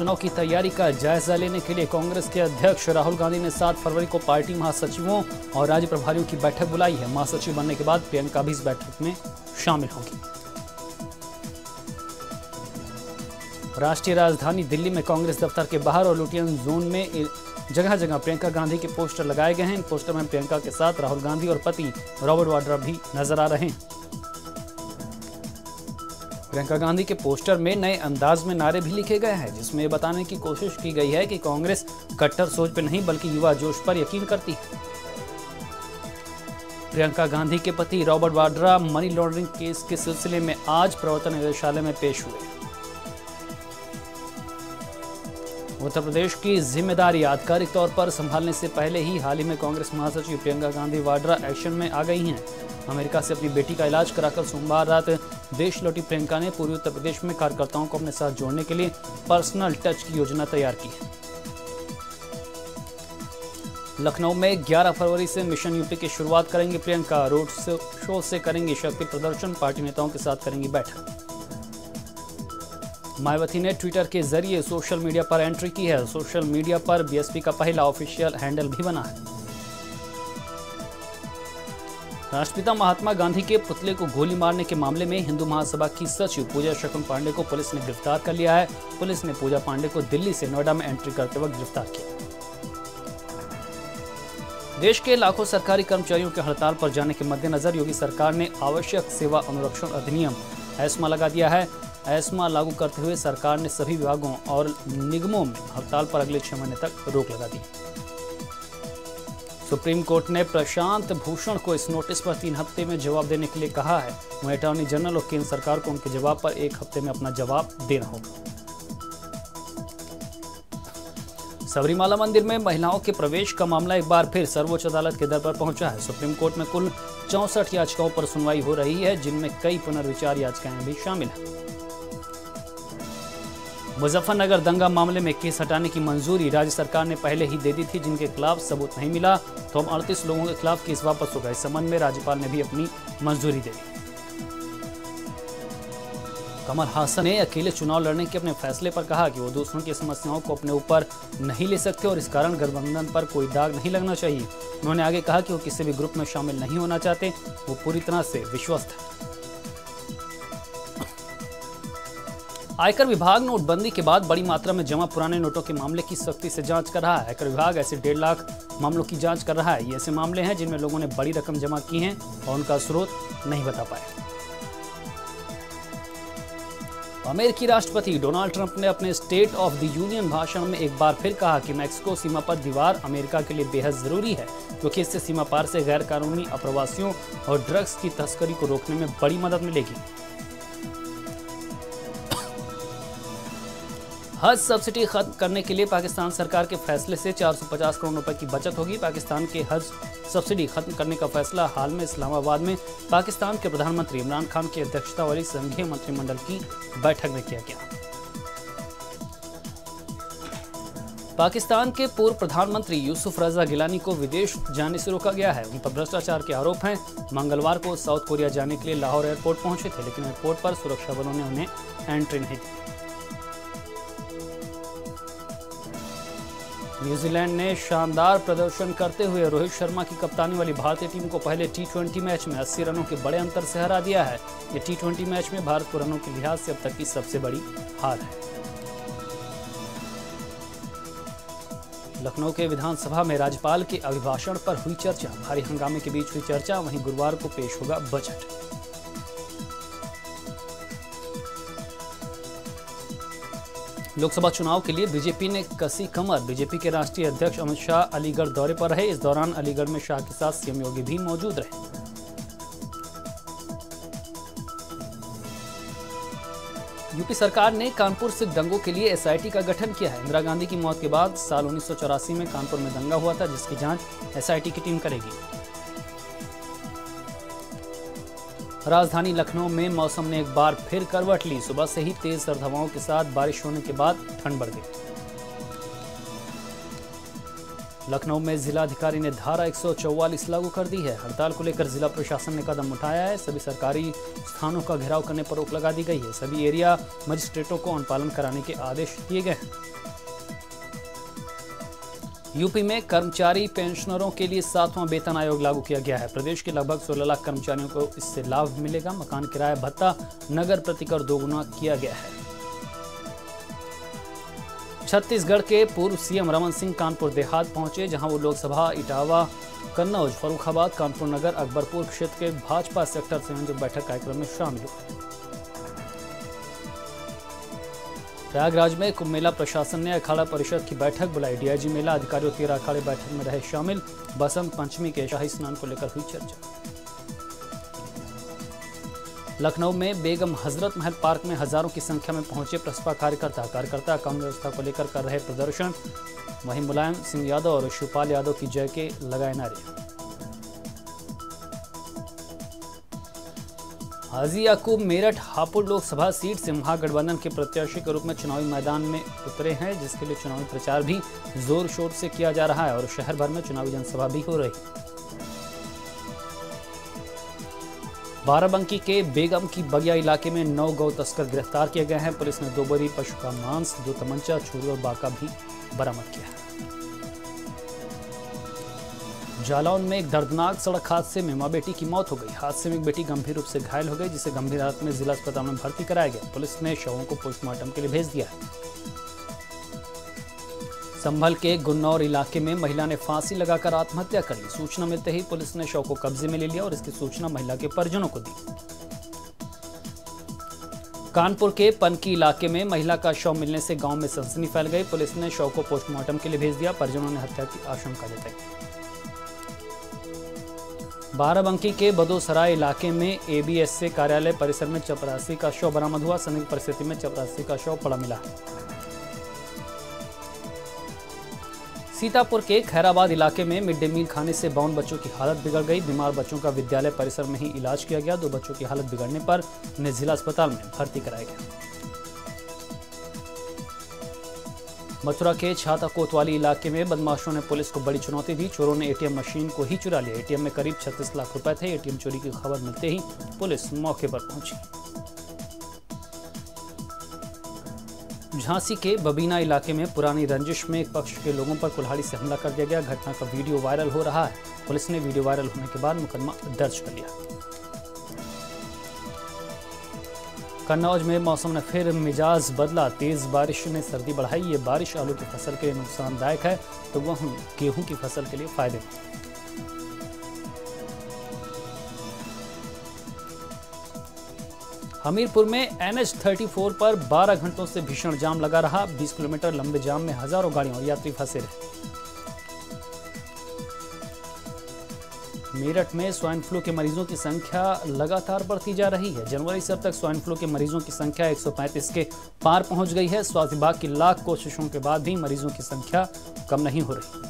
चुनाव की तैयारी का जायजा लेने के लिए कांग्रेस के अध्यक्ष राहुल गांधी ने 7 फरवरी को पार्टी महासचिवों और राज्य प्रभारियों की बैठक बुलाई है। महासचिव बनने के बाद प्रियंका भी इस बैठक में शामिल होंगी। राष्ट्रीय राजधानी दिल्ली में कांग्रेस दफ्तर के बाहर और लुटियन जोन में जगह जगह प्रियंका गांधी के पोस्टर लगाए गए हैं। इन पोस्टर में प्रियंका के साथ राहुल गांधी और पति रॉबर्ट वाड्रा भी नजर आ रहे हैं। प्रियंका गांधी के पोस्टर में नए अंदाज में नारे भी लिखे गए हैं, जिसमें ये बताने की कोशिश की गई है कि कांग्रेस कट्टर सोच पर नहीं बल्कि युवा जोश पर यकीन करती है। प्रियंका गांधी के पति Robert Vadra money laundering case के सिलसिले में आज प्रवर्तन निदेशालय में पेश हुए। उत्तर प्रदेश की जिम्मेदारी आधिकारिक तौर पर संभालने से पहले ही हाल ही में कांग्रेस महासचिव प्रियंका गांधी वाड्रा एक्शन में आ गई हैं। अमेरिका से अपनी बेटी का इलाज कराकर सोमवार रात देश लौटी प्रियंका ने पूर्वी उत्तर प्रदेश में कार्यकर्ताओं को अपने साथ जोड़ने के लिए पर्सनल टच की योजना तैयार की है। लखनऊ में 11 फरवरी से मिशन यूपी की शुरुआत करेंगी प्रियंका। रोड शो से करेंगी शक्ति प्रदर्शन, पार्टी नेताओं के साथ करेंगी बैठक। मायावती ने ट्विटर के जरिए सोशल मीडिया पर एंट्री की है। सोशल मीडिया पर बीएसपी का पहला ऑफिशियल हैंडल भी बना है। राष्ट्रपिता महात्मा गांधी के पुतले को गोली मारने के मामले में हिंदू महासभा की सचिव पूजा शकुन पांडे को पुलिस ने गिरफ्तार कर लिया है। पुलिस ने पूजा पांडे को दिल्ली से नोएडा में एंट्री करते वक्त गिरफ्तार किया। देश के लाखों सरकारी कर्मचारियों के हड़ताल पर जाने के मद्देनजर योगी सरकार ने आवश्यक सेवा अनुरक्षण अधिनियम एस्मा लगा दिया है। एस्मा लागू करते हुए सरकार ने सभी विभागों और निगमों में हड़ताल पर अगले 6 महीने तक रोक लगा दी। सुप्रीम कोर्ट ने प्रशांत भूषण को इस नोटिस पर 3 हफ्ते में जवाब देने के लिए कहा है। वहीं अटॉर्नी जनरल और केंद्र सरकार को उनके जवाब पर 1 हफ्ते में अपना जवाब देना होगा। सबरीमाला मंदिर में महिलाओं के प्रवेश का मामला एक बार फिर सर्वोच्च अदालत के दर पर पहुंचा है। सुप्रीम कोर्ट में कुल 64 याचिकाओं पर सुनवाई हो रही है, जिनमें कई पुनर्विचार याचिकाएं भी शामिल हैं। मुजफ्फरनगर दंगा मामले में केस हटाने की मंजूरी राज्य सरकार ने पहले ही दे दी थी, जिनके खिलाफ सबूत नहीं मिला तो हम 38 लोगों के खिलाफ केस वापस होगा। इस संबंध में राज्यपाल ने भी अपनी मंजूरी दे दी। कमल हासन ने अकेले चुनाव लड़ने के अपने फैसले पर कहा कि वो दूसरों की समस्याओं को अपने ऊपर नहीं ले सकते और इस कारण गठबंधन पर कोई दाग नहीं लगना चाहिए। उन्होंने आगे कहा कि वो किसी भी ग्रुप में शामिल नहीं होना चाहते, वो पूरी तरह से विश्वस्त है। आयकर विभाग नोटबंदी के बाद बड़ी मात्रा में जमा पुराने नोटों के मामले की सख्ती से जांच कर रहा है। आयकर विभाग ऐसे 1.5 लाख मामलों की जांच कर रहा है। ये ऐसे मामले हैं जिनमें लोगों ने बड़ी रकम जमा की है और उनका स्रोत नहीं बता पाए। अमेरिकी राष्ट्रपति डोनाल्ड ट्रंप ने अपने स्टेट ऑफ द यूनियन भाषण में एक बार फिर कहा कि मैक्सिको सीमा पर दीवार अमेरिका के लिए बेहद जरूरी है, क्योंकि इससे सीमा पार से गैर कानूनी अप्रवासियों और ड्रग्स की तस्करी को रोकने में बड़ी मदद मिलेगी। हज सब्सिडी खत्म करने के लिए पाकिस्तान सरकार के फैसले से 450 करोड़ रुपए की बचत होगी। पाकिस्तान के हज सब्सिडी खत्म करने का फैसला हाल में इस्लामाबाद में पाकिस्तान के प्रधानमंत्री इमरान खान की अध्यक्षता वाली संघीय मंत्रिमंडल की बैठक में किया गया। पाकिस्तान के पूर्व प्रधानमंत्री यूसुफ रजा गिलानी को विदेश जाने से रोका गया है। उन पर भ्रष्टाचार के आरोप हैं। मंगलवार को साउथ कोरिया जाने के लिए लाहौर एयरपोर्ट पहुंचे थे, लेकिन एयरपोर्ट पर सुरक्षा बलों ने उन्हें एंट्री नहीं दी। न्यूजीलैंड ने शानदार प्रदर्शन करते हुए रोहित शर्मा की कप्तानी वाली भारतीय टीम को पहले T20 मैच में 80 रनों के बड़े अंतर से हरा दिया है। ये T20 मैच में भारत को रनों के लिहाज से अब तक की सबसे बड़ी हार है। लखनऊ के विधानसभा में राज्यपाल के अभिभाषण पर हुई चर्चा। भारी हंगामे के बीच हुई चर्चा। वहीं गुरुवार को पेश होगा बजट। लोकसभा चुनाव के लिए बीजेपी ने कसी कमर। बीजेपी के राष्ट्रीय अध्यक्ष अमित शाह अलीगढ़ दौरे पर रहे। इस दौरान अलीगढ़ में शाह के साथ सीएम योगी भी मौजूद रहे। यूपी सरकार ने कानपुर सिख दंगों के लिए एसआईटी का गठन किया है। इंदिरा गांधी की मौत के बाद साल 1984 में कानपुर में दंगा हुआ था, जिसकी जांच एसआईटी की टीम करेगी। राजधानी लखनऊ में मौसम ने एक बार फिर करवट ली। सुबह से ही तेज सर्द हवाओं के साथ बारिश होने के बाद ठंड बढ़ गई। लखनऊ में जिलाधिकारी ने धारा 144 लागू कर दी है। हड़ताल को लेकर जिला प्रशासन ने कदम उठाया है। सभी सरकारी स्थानों का घेराव करने पर रोक लगा दी गई है। सभी एरिया मजिस्ट्रेटों को अनुपालन कराने के आदेश दिए गए हैं। यूपी में कर्मचारी पेंशनरों के लिए 7वां वेतन आयोग लागू किया गया है। प्रदेश के लगभग 16 लाख कर्मचारियों को इससे लाभ मिलेगा। मकान किराया भत्ता नगर प्रतिकर दोगुना किया गया है। छत्तीसगढ़ के पूर्व सीएम रमन सिंह कानपुर देहात पहुंचे, जहां वो लोकसभा इटावा, कन्नौज, फर्रुखाबाद, कानपुर नगर, अकबरपुर क्षेत्र के भाजपा सेक्टर संयोजक बैठक कार्यक्रम में शामिल हुए। प्रयागराज में कुंभ मेला प्रशासन ने अखाड़ा परिषद की बैठक बुलाई। डीआईजी मेला अधिकारियों 13 अखाड़े बैठक में रहे शामिल। बसंत पंचमी के शाही स्नान को लेकर हुई चर्चा। लखनऊ में बेगम हजरत महल पार्क में हजारों की संख्या में पहुंचे प्रसपा कार्यकर्ता कानून व्यवस्था को लेकर कर रहे प्रदर्शन। वहीं मुलायम सिंह यादव और शिवपाल यादव की जय के लगाए नारे। हाजी याकूब मेरठ हापुड़ लोकसभा सीट से महागठबंधन के प्रत्याशी के रूप में चुनावी मैदान में उतरे हैं, जिसके लिए चुनावी प्रचार भी जोर शोर से किया जा रहा है और शहर भर में चुनावी जनसभा भी हो रही है। बाराबंकी के बेगम की बगिया इलाके में 9 गौ तस्कर गिरफ्तार किए गए हैं। पुलिस ने 2 बोरी पशु का मांस, 2 तमंचा, छुरी और बाका भी बरामद किया है। जालौन में एक दर्दनाक सड़क हादसे में मां बेटी की मौत हो गई। हादसे में एक बेटी गंभीर रूप से घायल हो गई, जिसे गंभीर हालत में जिला अस्पताल में भर्ती कराया गया। पुलिस ने शवों को पोस्टमार्टम के लिए भेज दिया है। संभल के गुन्नौर इलाके में महिला ने फांसी लगाकर आत्महत्या कर ली। सूचना मिलते ही पुलिस ने शव को कब्जे में ले लिया और इसकी सूचना महिला के परिजनों को दी। कानपुर के पनकी इलाके में महिला का शव मिलने से गांव में सनसनी फैल गई। पुलिस ने शव को पोस्टमार्टम के लिए भेज दिया। परिजनों ने हत्या की आशंका जताई। बाराबंकी के बदोसराय इलाके में एबीएसए कार्यालय परिसर में चपरासी का शव बरामद हुआ। संदिग्ध परिस्थिति में चपरासी का शव पड़ा मिला। सीतापुर के खैराबाद इलाके में मिड डे मील खाने से 52 बच्चों की हालत बिगड़ गई। बीमार बच्चों का विद्यालय परिसर में ही इलाज किया गया। 2 बच्चों की हालत बिगड़ने पर उन्हें जिला अस्पताल में भर्ती कराया गया। मथुरा के छाता कोतवाली इलाके में बदमाशों ने पुलिस को बड़ी चुनौती दी। चोरों ने एटीएम मशीन को ही चुरा लिया। एटीएम में करीब 36 लाख रुपए थे। एटीएम चोरी की खबर मिलते ही पुलिस मौके पर पहुंची। झांसी के बबीना इलाके में पुरानी रंजिश में एक पक्ष के लोगों पर कुल्हाड़ी से हमला कर दिया गया। घटना का वीडियो वायरल हो रहा है। पुलिस ने वीडियो वायरल होने के बाद मुकदमा दर्ज कर लिया। कन्नौज में मौसम ने फिर मिजाज बदला। तेज बारिश ने सर्दी बढ़ाई। ये बारिश आलू की फसल के लिए नुकसानदायक है तो वहीं गेहूं की फसल के लिए फायदेमंद। हमीरपुर में NH34 पर 12 घंटों से भीषण जाम लगा रहा। 20 किलोमीटर लंबे जाम में हजारों गाड़ियां और यात्री फंसे रहे। मेरठ में स्वाइन फ्लू के मरीजों की संख्या लगातार बढ़ती जा रही है। जनवरी से अब तक स्वाइन फ्लू के मरीजों की संख्या 135 के पार पहुंच गई है। स्वास्थ्य विभाग की लाख कोशिशों के बाद भी मरीजों की संख्या कम नहीं हो रही।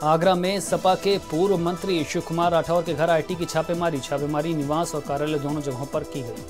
आगरा में सपा के पूर्व मंत्री शिव कुमार राठौर के घर आईटी की छापेमारी निवास और कार्यालय दोनों जगहों पर की गई।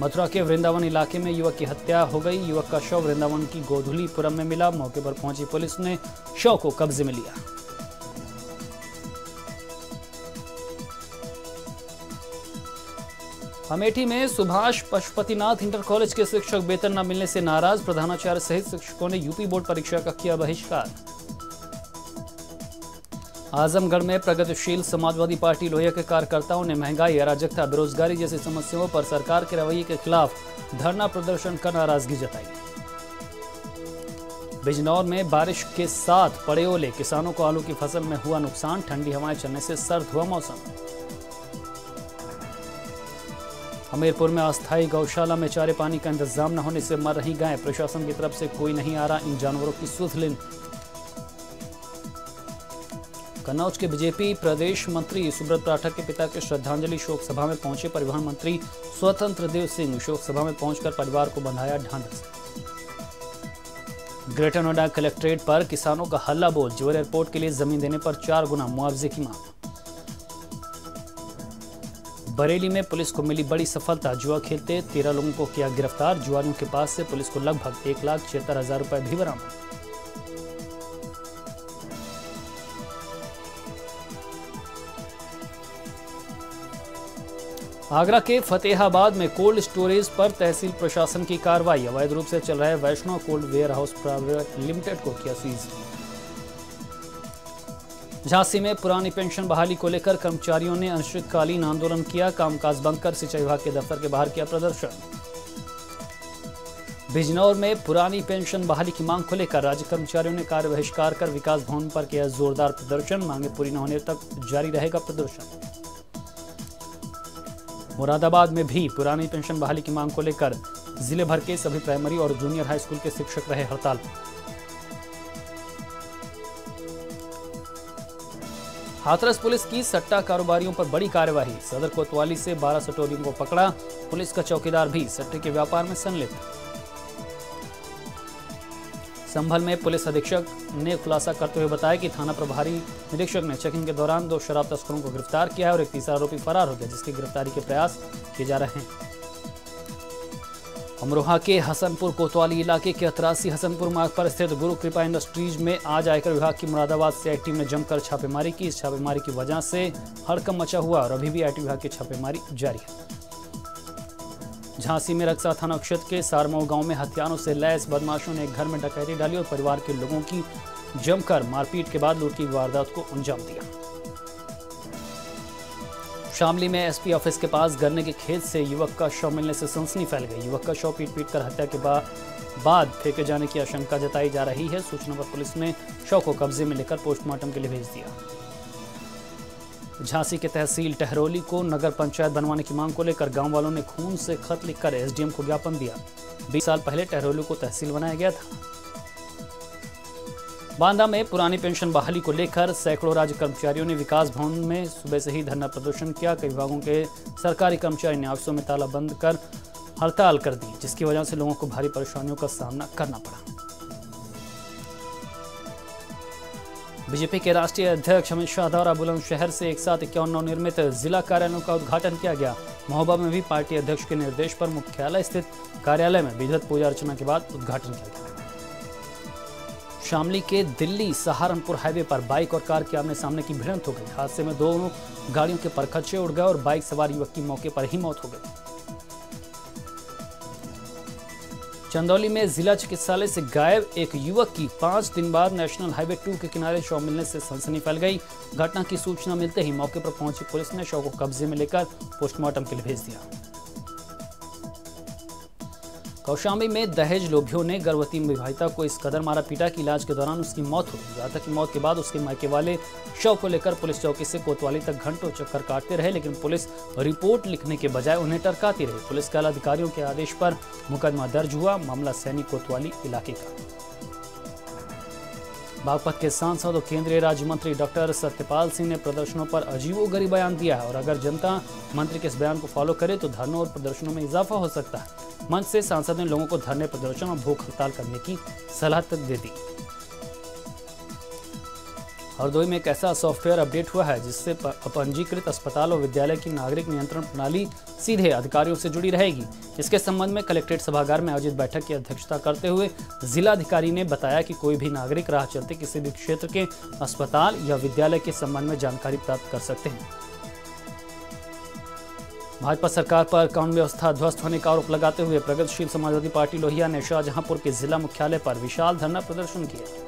मथुरा के वृंदावन इलाके में युवक की हत्या हो गई। युवक का शव वृंदावन की गोधुलीपुरम में मिला। मौके पर पहुंची पुलिस ने शव को कब्जे में लिया। अमेठी में सुभाष पशुपतिनाथ इंटर कॉलेज के शिक्षक वेतन न मिलने से नाराज। प्रधानाचार्य सहित शिक्षकों ने यूपी बोर्ड परीक्षा का किया बहिष्कार। आजमगढ़ में प्रगतिशील समाजवादी पार्टी लोहिया के कार्यकर्ताओं ने महंगाई, अराजकता, बेरोजगारी जैसी समस्याओं पर सरकार के रवैये के खिलाफ धरना प्रदर्शन कर नाराजगी जताई। बिजनौर में बारिश के साथ पड़े ओले, किसानों को आलू की फसल में हुआ नुकसान। ठंडी हवाएं चलने से सर्द हुआ मौसम। हमीरपुर में अस्थायी गौशाला में चारे पानी का इंतजाम न होने से मर रही गायें। प्रशासन की तरफ से कोई नहीं आ रहा इन जानवरों की सुध लेने। कन्नौज के बीजेपी प्रदेश मंत्री सुब्रत पाठक के पिता के श्रद्धांजलि शोक सभा में पहुंचे परिवहन मंत्री स्वतंत्र देव सिंह। शोक सभा में पहुंचकर परिवार को बंधाया ढांढस। ग्रेटर नोएडा कलेक्ट्रेट पर किसानों का हल्ला बोल। जेवर एयरपोर्ट के लिए जमीन देने पर 4 गुना मुआवजे की मांग। बरेली में पुलिस को मिली बड़ी सफलता, जुआ खेलते 13 लोगों को किया गिरफ्तार। जुआरियों के पास से पुलिस को लगभग 1,76,000 रुपए भी बरामद। आगरा के फतेहाबाद में कोल्ड स्टोरेज पर तहसील प्रशासन की कार्रवाई। अवैध रूप से चल रहे Vaishnav cold warehouse private limited को किया सीज। झांसी में पुरानी पेंशन बहाली को लेकर कर्मचारियों ने अनिश्चितकालीन आंदोलन किया। कामकाज बंद कर सिंचाई विभाग के दफ्तर के बाहर किया प्रदर्शन। बिजनौर में पुरानी पेंशन बहाली की मांग को लेकर राज्य कर्मचारियों ने कार्य बहिष्कार कर विकास भवन पर किया जोरदार प्रदर्शन। मांगे पूरी न होने तक जारी रहेगा प्रदर्शन। मुरादाबाद में भी पुरानी पेंशन बहाली की मांग को लेकर जिले भर के सभी प्राइमरी और जूनियर हाई स्कूल के शिक्षक रहे हड़ताल पर। हाथरस पुलिस की सट्टा कारोबारियों पर बड़ी कार्यवाही। सदर कोतवाली से 12 सटोरियों को पकड़ा। पुलिस का चौकीदार भी सट्टे के व्यापार में संलिप्त। संभल में पुलिस अधीक्षक ने खुलासा करते हुए बताया कि थाना प्रभारी निरीक्षक ने चेकिंग के दौरान 2 शराब तस्करों को गिरफ्तार किया है और एक तीसरा आरोपी फरार हो गया, जिसकी गिरफ्तारी के प्रयास किए जा रहे हैं। अमरोहा के हसनपुर कोतवाली इलाके के 83 हसनपुर मार्ग पर स्थित गुरु कृपा इंडस्ट्रीज में आज आयकर विभाग की मुरादाबाद से आईटी टीम ने जमकर छापेमारी की। इस छापेमारी की वजह से हड़कंप मचा हुआ और अभी भी आईटी विभाग की छापेमारी जारी है। झांसी में रक्सा थाना क्षेत्र के सारमऊ गांव में हथियारों से लैस बदमाशों ने एक घर में डकैती डाली और परिवार के लोगों की जमकर मारपीट के बाद लूट की वारदात को अंजाम दिया। शामली में एसपी ऑफिस के पास गन्ने के खेत से युवक का शव मिलने से सनसनी फैल गई। युवक का शव पीट कर हत्या के बाद फेंके जाने की आशंका जताई जा रही है। सूचना पर पुलिस ने शव को कब्जे में लेकर पोस्टमार्टम के लिए भेज दिया। झांसी के तहसील टहरौली को नगर पंचायत बनवाने की मांग को लेकर गांव वालों ने खून से खत लिखकर एसडीएम को ज्ञापन दिया। 20 साल पहले टहरौली को तहसील बनाया गया था। बांदा में पुरानी पेंशन बहाली को लेकर सैकड़ों राज्य कर्मचारियों ने विकास भवन में सुबह से ही धरना प्रदर्शन किया। कई विभागों के सरकारी कर्मचारी ने ऑफिसों में ताला बंद कर हड़ताल कर दी, जिसकी वजह से लोगों को भारी परेशानियों का सामना करना पड़ा। बीजेपी के राष्ट्रीय अध्यक्ष अमित शाह द्वारा बुलंदशहर से एक साथ 51 नवनिर्मित जिला कार्यालयों का उद्घाटन किया गया। महोबा में भी पार्टी अध्यक्ष के निर्देश पर मुख्यालय स्थित कार्यालय में विधिवत पूजा अर्चना के बाद उद्घाटन किया गया। शामली के दिल्ली सहारनपुर हाईवे पर बाइक और कार के आमने सामने की भिड़ंत हो गई। हादसे में दोनों गाड़ियों के परखच्चे उड़ गए और बाइक सवार युवक की मौके पर ही मौत हो गई। चंदौली में जिला चिकित्सालय से गायब एक युवक की 5 दिन बाद नेशनल हाईवे 2 के किनारे शव मिलने से सनसनी फैल गई। घटना की सूचना मिलते ही मौके पर पहुंची पुलिस ने शव को कब्जे में लेकर पोस्टमार्टम के लिए भेज दिया। कौशाम्बी में दहेज लोभियों ने गर्भवती विवाहिता को इस कदर मारा पीटा कि इलाज के दौरान उसकी मौत हो गई। घातक की मौत के बाद उसके मायके वाले शव को लेकर पुलिस चौकी से कोतवाली तक घंटों चक्कर काटते रहे, लेकिन पुलिस रिपोर्ट लिखने के बजाय उन्हें टरकाती रही। पुलिस के अधिकारियों के आदेश पर मुकदमा दर्ज हुआ। मामला सैनिक कोतवाली इलाके का। बागपत के सांसद और केंद्रीय राज्य मंत्री डॉक्टर सत्यपाल सिंह ने प्रदर्शनों पर अजीबोगरीब बयान दिया है और अगर जनता मंत्री के इस बयान को फॉलो करे तो धरनों और प्रदर्शनों में इजाफा हो सकता है। मंच से सांसद ने लोगों को धरने, प्रदर्शन और भूख हड़ताल करने की सलाह तक दे दी। हरदोई में एक ऐसा सॉफ्टवेयर अपडेट हुआ है जिससे अपंजीकृत अस्पताल और विद्यालय की नागरिक नियंत्रण प्रणाली सीधे अधिकारियों से जुड़ी रहेगी। इसके संबंध में कलेक्ट्रेट सभागार में आयोजित बैठक की अध्यक्षता करते हुए जिलाधिकारी ने बताया कि कोई भी नागरिक राह चलते किसी भी क्षेत्र के अस्पताल या विद्यालय के संबंध में जानकारी प्राप्त कर सकते हैं। भाजपा सरकार पर कानून व्यवस्था ध्वस्त होने का आरोप लगाते हुए प्रगतिशील समाजवादी पार्टी लोहिया ने शाहजहांपुर के जिला मुख्यालय पर विशाल धरना प्रदर्शन किया।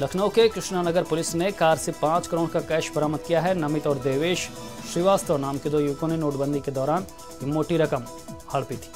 लखनऊ के कृष्णानगर पुलिस ने कार से 5 करोड़ का कैश बरामद किया है। नमित और देवेश श्रीवास्तव नाम के 2 युवकों ने नोटबंदी के दौरान मोटी रकम हड़पी थी।